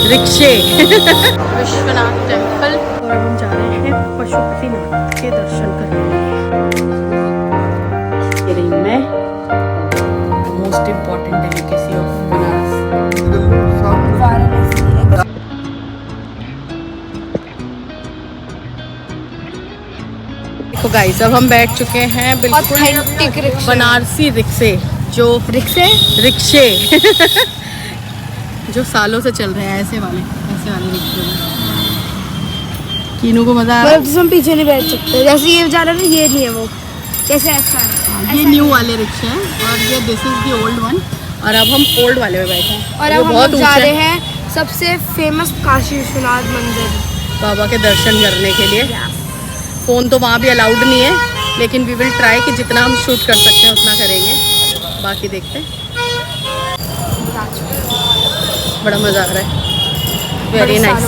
रिक्शे विश्वनाथ टेम्पल, और अब हम जा रहे हैं पशुपतिनाथ के दर्शन करने। मैं most important delicacy of Banaras. देखो गाइस, अब हम बैठ चुके हैं बिल्कुल बनारसी रिक्शे, जो रिक्शे जो सालों से चल रहे हैं, ऐसे वाले रिक्शे में। कीनू को मजा आ रहा है। तो हम पीछे नहीं बैठ सकते, जैसे ये जा रहा है, ये नहीं है वो, जैसे ऐसा है। ये न्यू वाले रिक्शे हैं और ये this is the old one, और अब हम ओल्ड वाले में बैठे हैं। और अब हम लोग जा रहे हैं सबसे फेमस काशी विश्वनाथ मंदिर, बाबा के दर्शन करने के लिए। फ़ोन तो वहाँ भी अलाउड नहीं है, लेकिन वी विल ट्राई कि जितना हम शूट कर सकते हैं उतना करेंगे, बाकी देखते हैं। बड़ा मज़ा आ रहा है, वेरी नाइस।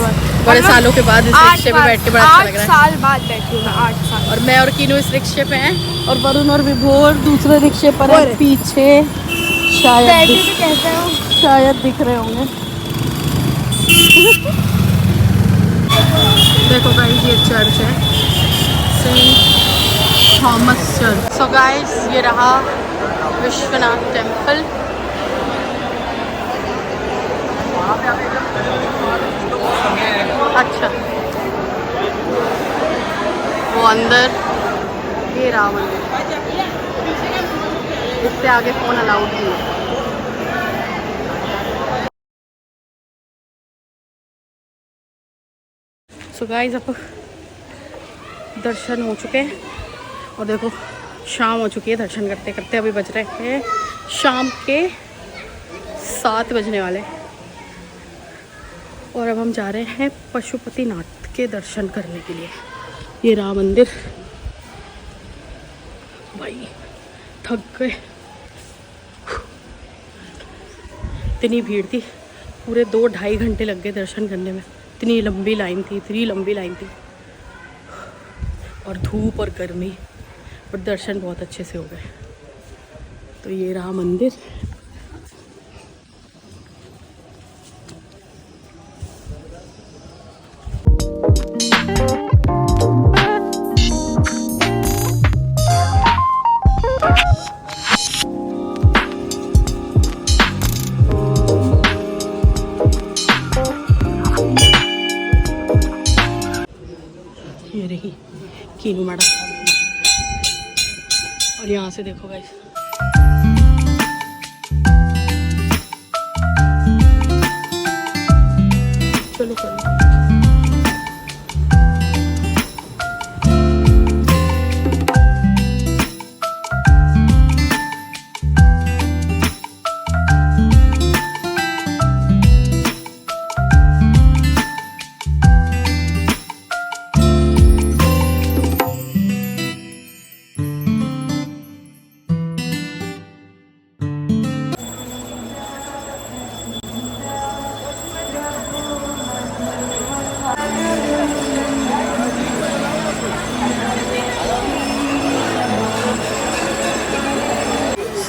बड़े सालों के बाद इस रिक्शे पे बैठ के बड़ा अच्छा लग रहा है। 8 साल बाद बैठी हूँ मैं, 8 साल। और मैं और कीनू इस रिक्शे पे हैं, और वरुण और विभोर दूसरे रिक्शे पर हैं पीछे। शायद दिख रहे होंगे। देखो गाइस, ये चर्च है, saint Thomas church. So guys, ये रहा विश्वनाथ टेम्पल। अच्छा, वो अंदर, ये रहा मंदिर। इससे आगे फ़ोन अलाउड नहीं है। सो गाइस, अब दर्शन हो चुके हैं, और देखो शाम हो चुकी है दर्शन करते करते। अभी बज रहे हैं शाम के 7 बजने वाले, और अब हम जा रहे हैं पशुपतिनाथ के दर्शन करने के लिए। ये रहा मंदिर। भाई थक गए, इतनी भीड़ थी, पूरे 2-2.5 घंटे लग गए दर्शन करने में। इतनी लंबी लाइन थी, और धूप और गर्मी, बट दर्शन बहुत अच्छे से हो गए। तो ये रहा मंदिर। ये रही कीनू मैडम, और यहाँ से देखो गाइस, चलो चलो।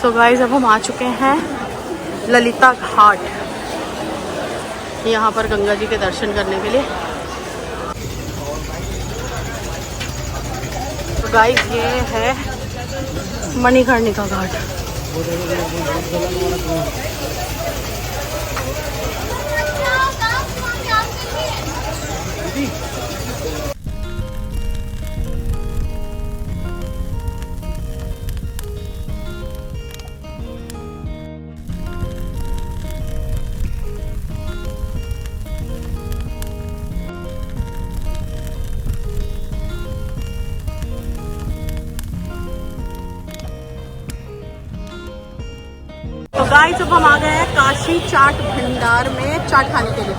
सो गाइस, अब हम आ चुके हैं ललिता घाट, यहाँ पर गंगा जी के दर्शन करने के लिए। तो गाइस, ये है मणिकर्णिका घाट। तो गाइस, अब हम आ गए हैं काशी चाट भंडार में चाट खाने के लिए।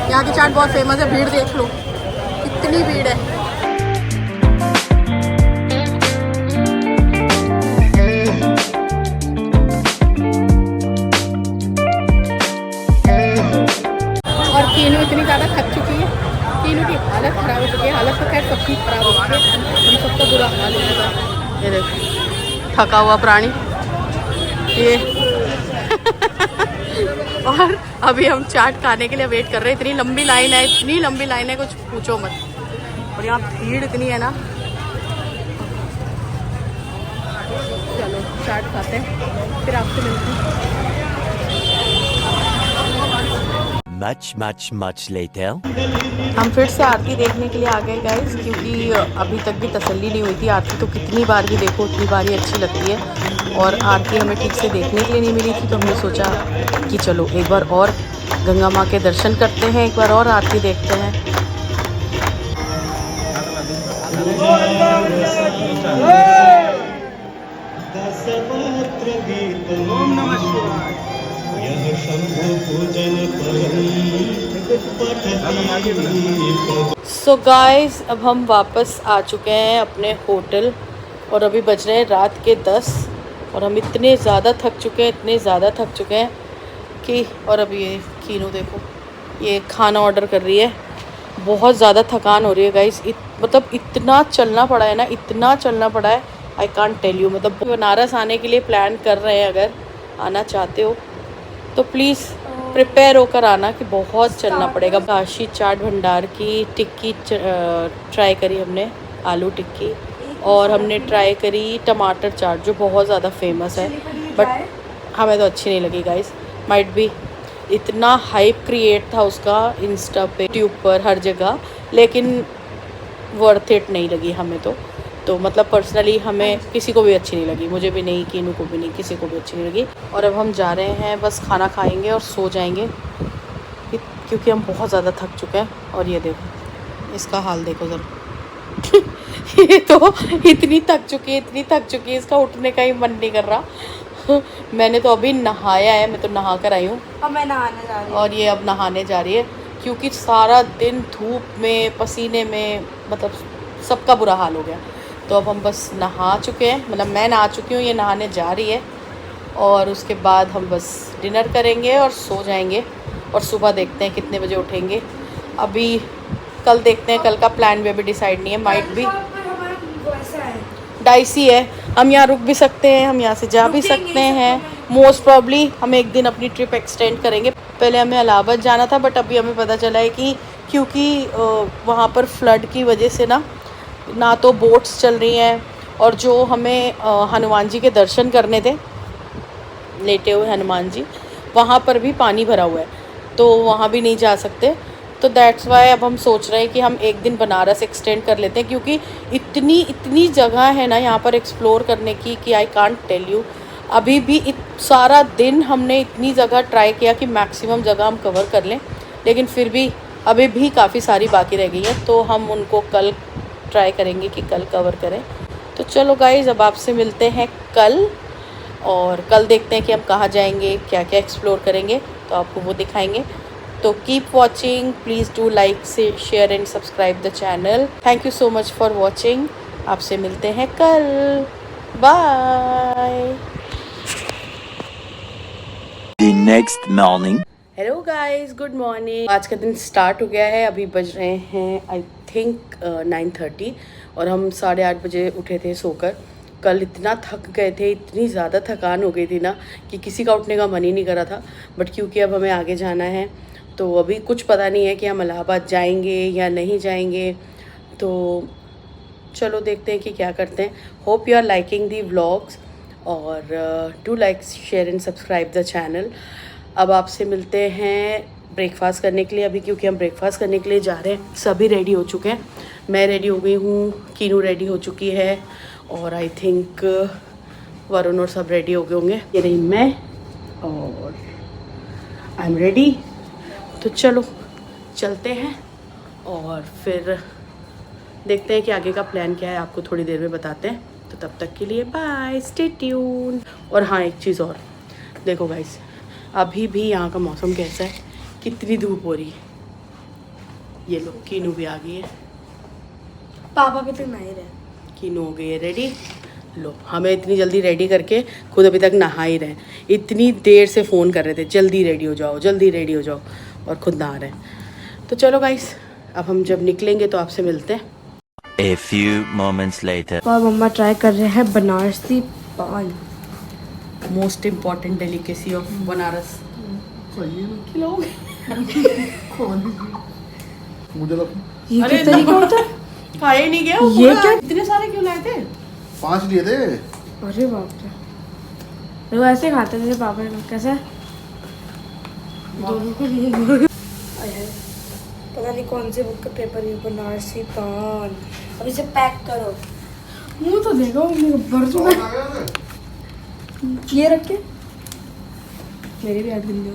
यहाँ की चाट बहुत फेमस है, भीड़ देख लो, कितनी भीड़ है। और कीनू इतनी ज़्यादा थक चुकी है, कीनू की हालत ख़राब हो चुकी है। हालत तो खैर सबकी ख़राब हो चुकी है, हम सबका बुरा हाल हो चुका है। ये देखो, थका हुआ प्राणी। ये और अभी हम चाट खाने के लिए वेट कर रहे हैं। इतनी लंबी लाइन है, इतनी लंबी लाइन है, कुछ पूछो मत। और यहाँ भीड़ इतनी है ना। चलो चाट खाते हैं, फिर आपसे मिलते हैं। Much later. हम फिर से आरती देखने के लिए आ गए गाइस, क्योंकि अभी तक भी तसल्ली नहीं हुई थी। आरती तो कितनी बार भी देखो उतनी बार ही अच्छी लगती है, और आरती हमें ठीक से देखने के लिए नहीं मिली थी। तो हमने सोचा कि चलो एक बार और गंगा माँ के दर्शन करते हैं, एक बार और आरती देखते हैं। सो गाइस, अब हम वापस आ चुके हैं अपने होटल, और अभी बज रहे हैं रात के 10, और हम इतने ज़्यादा थक चुके हैं, इतने ज़्यादा थक चुके हैं कि। और अभी ये कीनू देखो, ये खाना ऑर्डर कर रही है। बहुत ज़्यादा थकान हो रही है गाइस, मतलब इतना चलना पड़ा है ना, इतना चलना पड़ा है, आई कांट टेल यू। मतलब बनारस आने के लिए प्लान कर रहे हैं, अगर आना चाहते हो तो प्लीज़ प्रिपेयर होकर आना, कि बहुत चलना पड़ेगा। काशी चाट भंडार की टिक्की ट्राई करी हमने, आलू टिक्की, और हमने ट्राई करी टमाटर चाट, जो बहुत ज़्यादा फेमस है, बट हमें तो अच्छी नहीं लगी गाइस। माइट बी इतना हाइप क्रिएट था उसका इंस्टा पे, ट्यूब पर, हर जगह, लेकिन वर्थ इट नहीं लगी हमें तो मतलब पर्सनली हमें किसी को भी अच्छी नहीं लगी, मुझे भी नहीं, कीनू को भी नहीं, किसी को भी अच्छी नहीं लगी। और अब हम जा रहे हैं, बस खाना खाएंगे और सो जाएंगे, क्योंकि हम बहुत ज़्यादा थक चुके हैं। और ये देखो, इसका हाल देखो ज़रा। ये तो इतनी थक चुकी है, इसका उठने का ही मन नहीं कर रहा। मैंने तो अभी नहाया है, मैं तो नहा कर आई हूँ, अब मैं नहाने जा रही हूँ। और ये अब नहाने जा रही है, क्योंकि सारा दिन धूप में, पसीने में, मतलब सबका बुरा हाल हो गया। तो अब हम बस नहा चुके हैं, मतलब मैं नहा चुकी हूँ, ये नहाने जा रही है, और उसके बाद हम बस डिनर करेंगे और सो जाएंगे, और सुबह देखते हैं कितने बजे उठेंगे। अभी कल देखते हैं, कल का प्लान भी अभी डिसाइड नहीं है। माइट भी डाइसी है, हम यहाँ रुक भी सकते हैं, हम यहाँ से जा भी सकते हैं। मोस्ट प्रॉब्ली हम एक दिन अपनी ट्रिप एक्सटेंड करेंगे। पहले हमें इलाहाबाद जाना था, बट अभी हमें पता चला है कि क्योंकि वहाँ पर फ्लड की वजह से ना तो बोट्स चल रही हैं, और जो हमें हनुमान जी के दर्शन करने थे, लेटे हुए हनुमान जी, वहाँ पर भी पानी भरा हुआ है, तो वहाँ भी नहीं जा सकते। तो दैट्स वाई अब हम सोच रहे हैं कि हम एक दिन बनारस एक्सटेंड कर लेते हैं, क्योंकि इतनी जगह है ना यहाँ पर एक्सप्लोर करने की कि आई कांट टेल यू। अभी भी सारा दिन हमने इतनी जगह ट्राई किया कि मैक्सिमम जगह हम कवर कर लें, लेकिन फिर भी अभी भी काफ़ी सारी बाकी रह गई हैं, तो हम उनको कल ट्राई करेंगे कि कल कवर करें। तो चलो गाइज़, अब आपसे मिलते हैं कल, और कल देखते हैं कि हम कहाँ जाएंगे, क्या क्या एक्सप्लोर करेंगे, तो आपको वो दिखाएंगे। तो keep watching, please do like, share and subscribe the channel. Thank you so much for watching. आपसे मिलते हैं कल, bye. The next morning. Hello guys, good morning. आज का दिन स्टार्ट हो गया है, अभी बज रहे हैं आई थिंक 9:30, और हम 8:30 बजे उठे थे सोकर। कल इतना थक गए थे, इतनी ज़्यादा थकान हो गई थी ना, कि किसी का उठने का मन ही नहीं कर रहा था। बट क्योंकि अब हमें आगे जाना है, तो अभी कुछ पता नहीं है कि हम इलाहाबाद जाएंगे या नहीं जाएंगे, तो चलो देखते हैं कि क्या करते हैं। Hope you are liking the vlogs, और do like, share and subscribe the channel. अब आपसे मिलते हैं ब्रेकफास्ट करने के लिए, अभी क्योंकि हम ब्रेकफास्ट करने के लिए जा रहे हैं। सभी रेडी हो चुके हैं, मैं रेडी हो गई हूँ, कीनू रेडी हो चुकी है, और आई थिंक वरुण और सब रेडी हो गए होंगे। ये रही मैं, और आई एम रेडी। तो चलो चलते हैं, और फिर देखते हैं कि आगे का प्लान क्या है, आपको थोड़ी देर में बताते हैं। तो तब तक के लिए बाय, स्टे ट्यून। और हाँ, एक चीज़ और देखो गाइस, अभी भी यहाँ का मौसम कैसा है, कितनी धूप हो रही है। ये लो, कीनू भी आ गई है, पापा भी तो नहीं रहे। कीनू हो गई है रेडी। लो, हमें इतनी जल्दी रेडी करके खुद अभी तक नहा ही रहे, इतनी देर से फ़ोन कर रहे थे जल्दी रेडी हो जाओ, जल्दी रेडी हो जाओ, और खुद नहा रहे हैं। तो चलो गाइस, अब हम जब निकलेंगे तो आपसे मिलते हैं। A few moments later. और मम्मा ट्राई कर रहे हैं बनारसी पान। Most important delicacy of Banaras. सही है ना, खिलाओगे? मुझे लगा ये अरे किस तरीका होता है? खाए नहीं गया वो ये पूरा। क्या? इतने सारे क्यों लाए थे? 5 लिए थे। अरे बाप रे, वो ऐसे खाते थे पापा लोग। कैसे दोनों को मुंह पता नहीं कौन से बुक का पेपर है। बनारसी पान, अब इसे पैक करो। मुंह तो देखो, मुंह भर कौन चुका आ गया है। उधर? ये रख के मेरी भी याद गंदी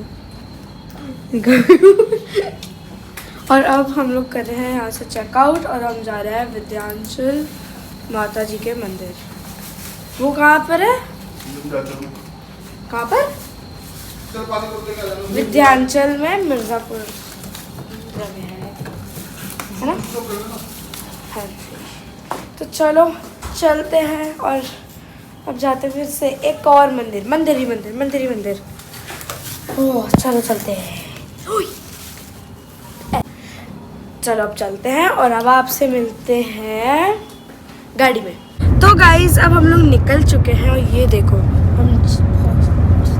और अब हम लोग कर रहे हैं यहाँ से चेकआउट और हम जा रहे हैं विद्यांचल माता जी के मंदिर। वो कहाँ पर है? कहाँ पर? चल पानी बोतल लेके आ जाना। विद्यांचल में मिर्ज़ापुर में है ना? हाँ जी। तो चलो चलते हैं और अब जाते हैं फिर से एक और मंदिर। मंदिर ही मंदिर। ओह चलो चलते हैं। चलो अब चलते हैं और अब आपसे मिलते हैं गाड़ी में। तो गाइस अब हम लोग निकल चुके हैं और ये देखो हम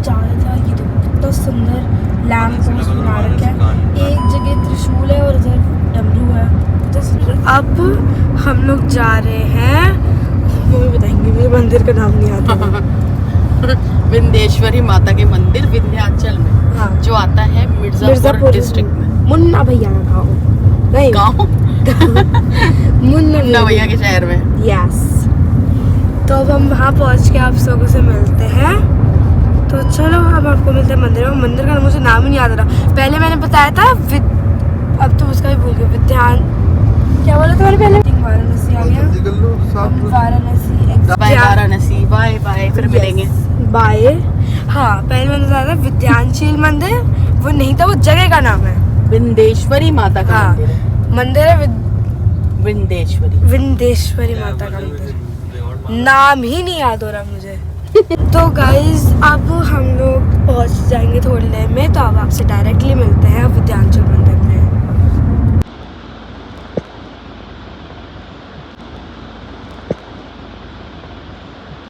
जा रहे थे। ये देखो कितना सुंदर लैम्प पोस्ट बना रखा है। एक जगह त्रिशूल है और इधर डमरू है। तो अब हम लोग जा रहे हैं, मम्मी बताएंगे, मुझे मंदिर का नाम नहीं आता। विंध्येश्वरी माता के मंदिर विंध्याचल में, हाँ, जो आता है मिर्जापुर डिस्ट्रिक्ट में। मुन्ना भैया का गाँव नहीं, गाँव मुन्ना भैया के शहर में। यस। तो अब हम वहाँ पहुँच के आप सबों से मिलते हैं। तो चलो अब आपको मिलते हैं मंदिर में। मंदिर का मुझे नाम ही नहीं याद आ रहा। पहले मैंने बताया था अब तो उसका भी भूल गया। विद्यान क्या बोला था मैंने पहले? वाराणसी आ गया। जल्दी कर लो साहब। बाय वाराणसी, बाय बाय, फिर मिलेंगे। बाय। हाँ पहले मैंने बताया था विद्यांचल मंदिर, वो नहीं था, वो जगह का नाम है। विंध्येश्वरी माता का हाँ मंदिर है। मंदिर है विंध्येश्वरी माता का मंदिर। नाम ही नहीं याद हो रहा मुझे। तो गाइज अब हम लोग पहुंच जाएंगे थोड़ी देर में। तो अब आपसे डायरेक्टली मिलते हैं विद्यांचल मंदिर में।